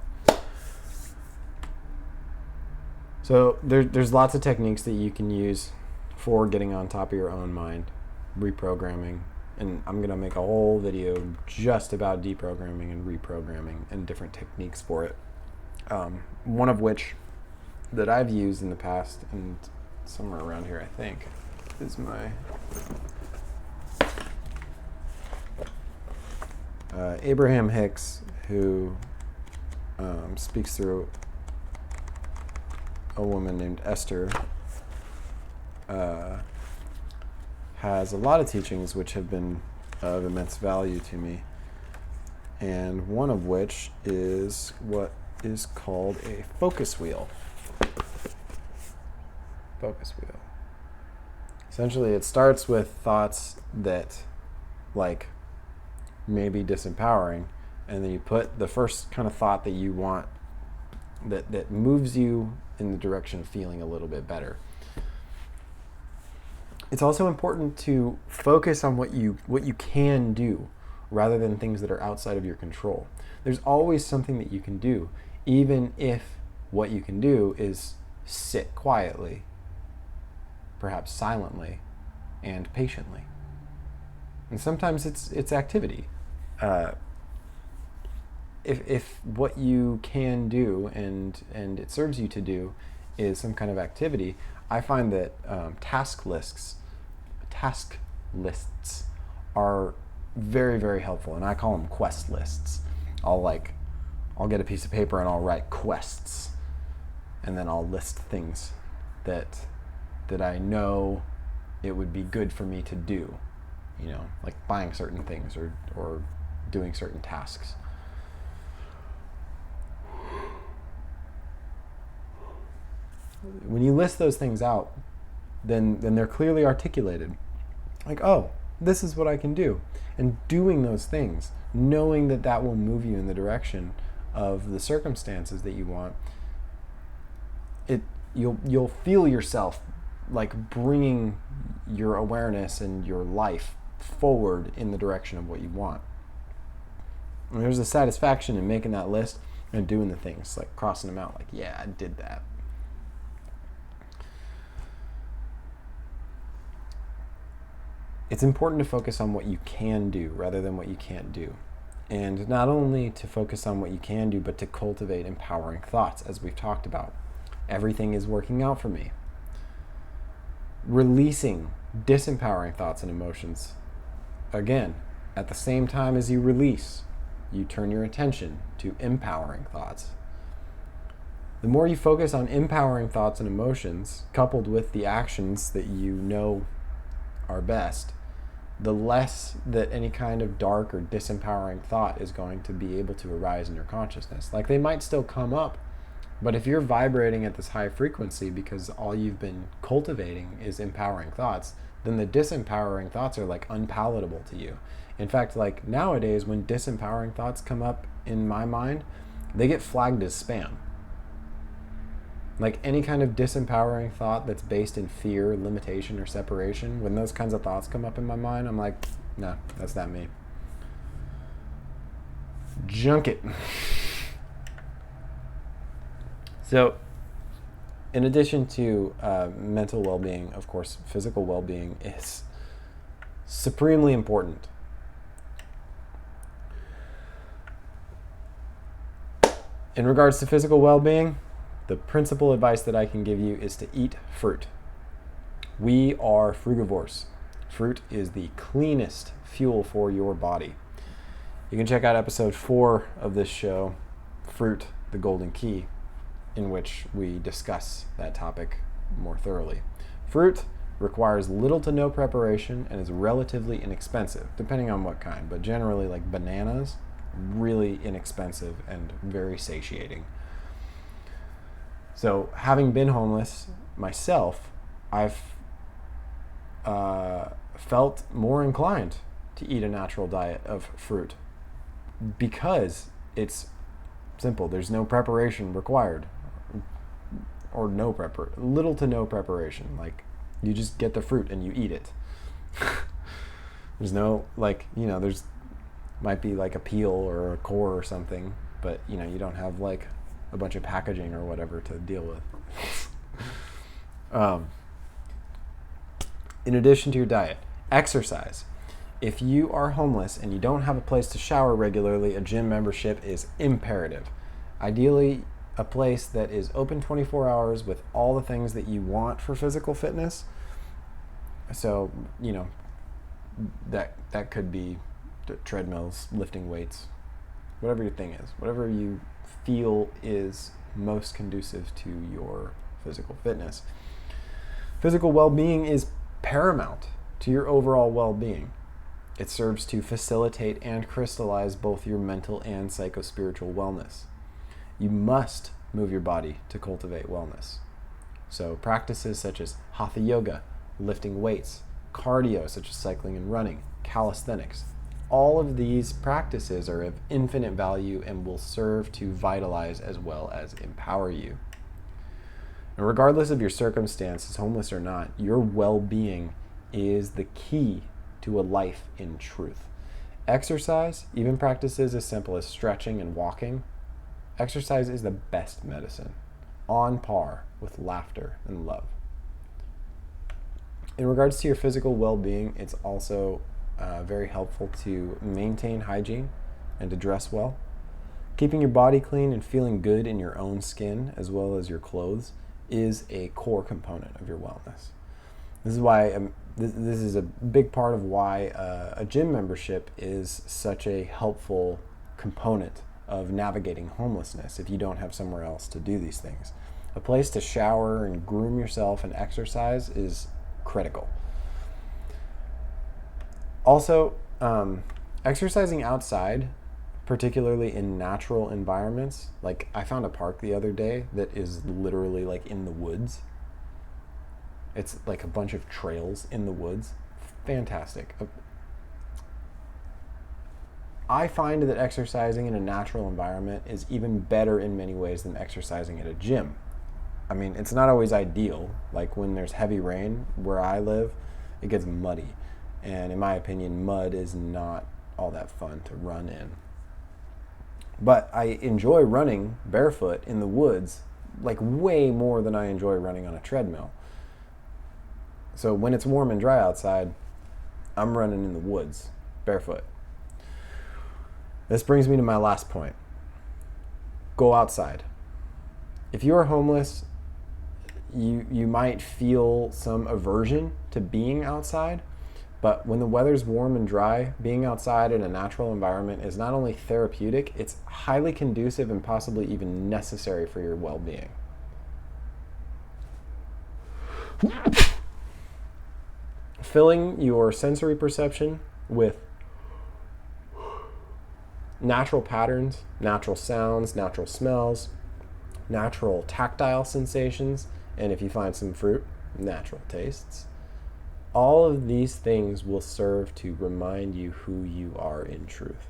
So there's lots of techniques that you can use for getting on top of your own mind, reprogramming, and I'm going to make a whole video just about deprogramming and reprogramming and different techniques for it. One of which that I've used in the past, and somewhere around here I think, is my Abraham Hicks, who speaks through a woman named Esther, has a lot of teachings which have been of immense value to me, and one of which is what is called a focus wheel. Focus wheel. Essentially, it starts with thoughts that, like, may be disempowering, and then you put the first kind of thought that you want, that moves you in the direction of feeling a little bit better. It's also important to focus on what you can do, rather than things that are outside of your control. There's always something that you can do, even if what you can do is sit quietly, perhaps silently, and patiently. And sometimes it's activity. If what you can do and it serves you to do is some kind of activity, I find that task lists are very, very helpful, and I call them quest lists. I'll get a piece of paper and I'll write quests, and then I'll list things that I know it would be good for me to do, like buying certain things or doing certain tasks. When you list those things out, then they're clearly articulated. Like, oh, this is what I can do. And doing those things, knowing that will move you in the direction of the circumstances that you want, you'll feel yourself like bringing your awareness and your life forward in the direction of what you want. And there's a satisfaction in making that list and doing the things, like crossing them out, like, yeah, I did that. It's important to focus on what you can do rather than what you can't do. And not only to focus on what you can do, but to cultivate empowering thoughts, as we've talked about. Everything is working out for me. Releasing disempowering thoughts and emotions. Again, at the same time as you release, you turn your attention to empowering thoughts. The more you focus on empowering thoughts and emotions, coupled with the actions that you know are best, the less that any kind of dark or disempowering thought is going to be able to arise in your consciousness. Like, they might still come up, but if you're vibrating at this high frequency because all you've been cultivating is empowering thoughts, then the disempowering thoughts are like unpalatable to you. In fact, like nowadays, when disempowering thoughts come up in my mind, they get flagged as spam. Like any kind of disempowering thought that's based in fear, limitation, or separation, when those kinds of thoughts come up in my mind, I'm like, nah, that's not me. Junk it. So, in addition to mental well-being, of course, physical well-being is supremely important. In regards to physical well-being, the principal advice that I can give you is to eat fruit. We are frugivores. Fruit is the cleanest fuel for your body. You can check out episode 4 of this show, Fruit, the Golden Key, in which we discuss that topic more thoroughly. Fruit requires little to no preparation and is relatively inexpensive, depending on what kind, but generally like bananas, really inexpensive and very satiating. So having been homeless myself, I've felt more inclined to eat a natural diet of fruit because it's simple. There's no preparation required, or little to no preparation. Like, you just get the fruit and you eat it. There's no, like, there's might be like a peel or a core or something, but you don't have like a bunch of packaging or whatever to deal with. In addition to your diet, exercise. If you are homeless and you don't have a place to shower regularly, a gym membership is imperative. Ideally, a place that is open 24 hours with all the things that you want for physical fitness. So, that could be treadmills, lifting weights, whatever your thing is, whatever you feel is most conducive to your physical fitness. Physical well-being is paramount to your overall well-being. It serves to facilitate and crystallize both your mental and psycho-spiritual wellness. You must move your body to cultivate wellness. So practices such as hatha yoga, lifting weights, cardio such as cycling and running, calisthenics, all of these practices are of infinite value and will serve to vitalize as well as empower you. And regardless of your circumstances, homeless or not, your well-being is the key to a life in truth. Exercise, even practices as simple as stretching and walking, exercise is the best medicine, on par with laughter and love. In regards to your physical well-being, it's also very helpful to maintain hygiene and to dress well. Keeping your body clean and feeling good in your own skin as well as your clothes is a core component of your wellness. This is why this is a big part of why a gym membership is such a helpful component of navigating homelessness if you don't have somewhere else to do these things. A place to shower and groom yourself and exercise is critical. Also, exercising outside, particularly in natural environments, like I found a park the other day that is literally like in the woods. It's like a bunch of trails in the woods. Fantastic. I find that exercising in a natural environment is even better in many ways than exercising at a gym. I mean, it's not always ideal. Like when there's heavy rain where I live, it gets muddy. And in my opinion, mud is not all that fun to run in. But I enjoy running barefoot in the woods like way more than I enjoy running on a treadmill. So when it's warm and dry outside, I'm running in the woods barefoot. This brings me to my last point. Go outside. If you are homeless, you might feel some aversion to being outside. But when the weather's warm and dry, being outside in a natural environment is not only therapeutic, it's highly conducive and possibly even necessary for your well-being. filling your sensory perception with natural patterns, natural sounds, natural smells, natural tactile sensations, and if you find some fruit, natural tastes. All of these things will serve to remind you who you are in truth.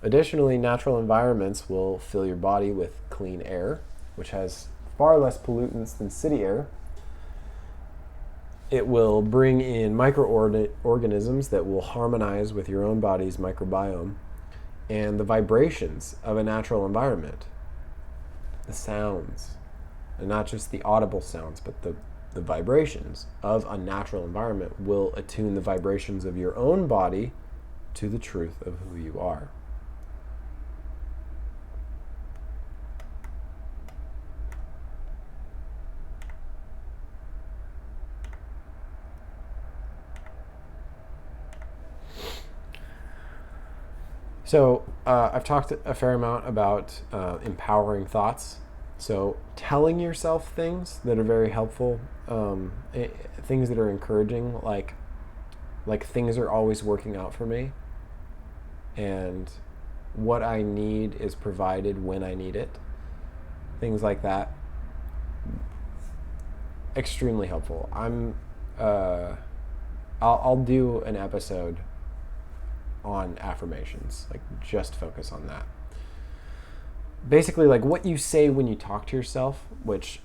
Additionally, natural environments will fill your body with clean air, which has far less pollutants than city air. It will bring in microorganisms that will harmonize with your own body's microbiome, and the vibrations of a natural environment, the sounds, and not just the audible sounds, but the vibrations of a natural environment will attune the vibrations of your own body to the truth of who you are. So I've talked a fair amount about empowering thoughts. So telling yourself things that are very helpful, things that are encouraging, like things are always working out for me, and what I need is provided when I need it. Things like that. Extremely helpful. I'll do an episode on affirmations, like just focus on that. Basically, like what you say when you talk to yourself, which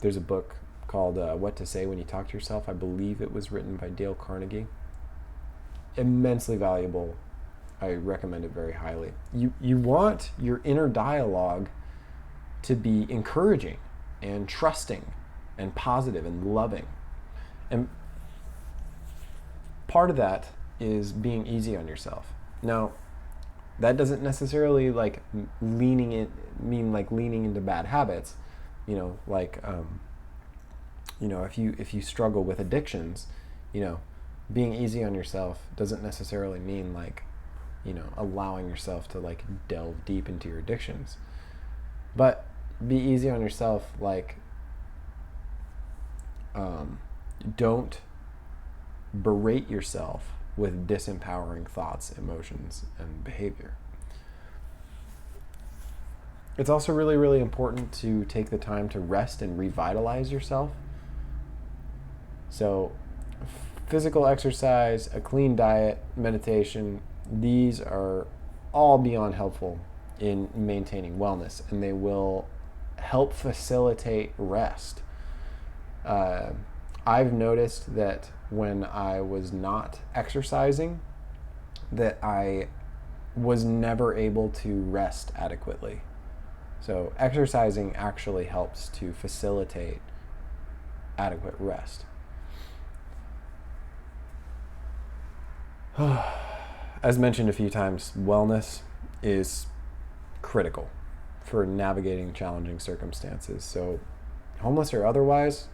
there's a book called What to Say When You Talk to Yourself. I believe it was written by Dale Carnegie. Immensely valuable. I recommend it very highly. You want your inner dialogue to be encouraging and trusting and positive and loving. And part of that is being easy on yourself. Now, that doesn't necessarily like leaning into bad habits. If you struggle with addictions, being easy on yourself doesn't necessarily mean allowing yourself to delve deep into your addictions. But be easy on yourself, don't berate yourself with disempowering thoughts, emotions, and behavior. It's also really, really important to take the time to rest and revitalize yourself. So, physical exercise, a clean diet, meditation, these are all beyond helpful in maintaining wellness, and they will help facilitate rest. I've noticed that when I was not exercising, that I was never able to rest adequately. So exercising actually helps to facilitate adequate rest. As mentioned a few times, wellness is critical for navigating challenging circumstances. So homeless or otherwise,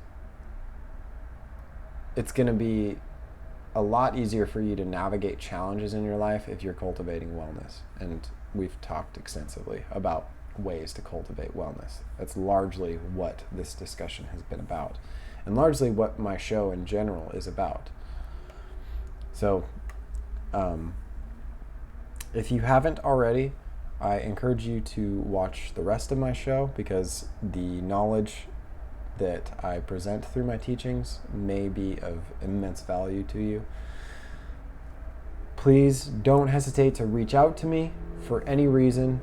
it's going to be a lot easier for you to navigate challenges in your life if you're cultivating wellness. And we've talked extensively about ways to cultivate wellness. That's largely what this discussion has been about, and largely what my show in general is about. So, if you haven't already, I encourage you to watch the rest of my show, because the knowledge that I present through my teachings may be of immense value to you. Please don't hesitate to reach out to me for any reason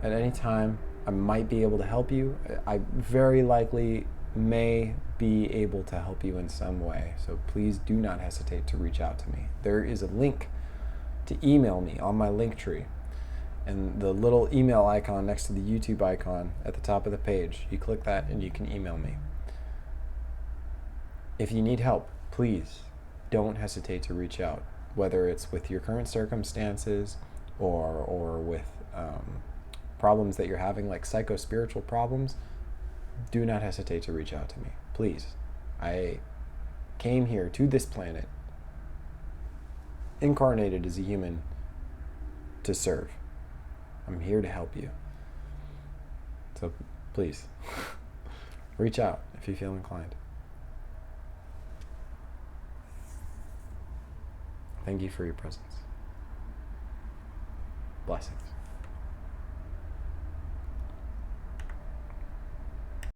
at any time. I might be able to help you. I very likely may be able to help you in some way. So please do not hesitate to reach out to me. There is a link to email me on my LinkTree, and the little email icon next to the YouTube icon at the top of the page. You click that and you can email me. If you need help, please don't hesitate to reach out, whether it's with your current circumstances or with problems that you're having, like psycho-spiritual problems. Do not hesitate to reach out to me, please. I came here to this planet, incarnated as a human, to serve. I'm here to help you. So please, reach out if you feel inclined. Thank you for your presence. Blessings.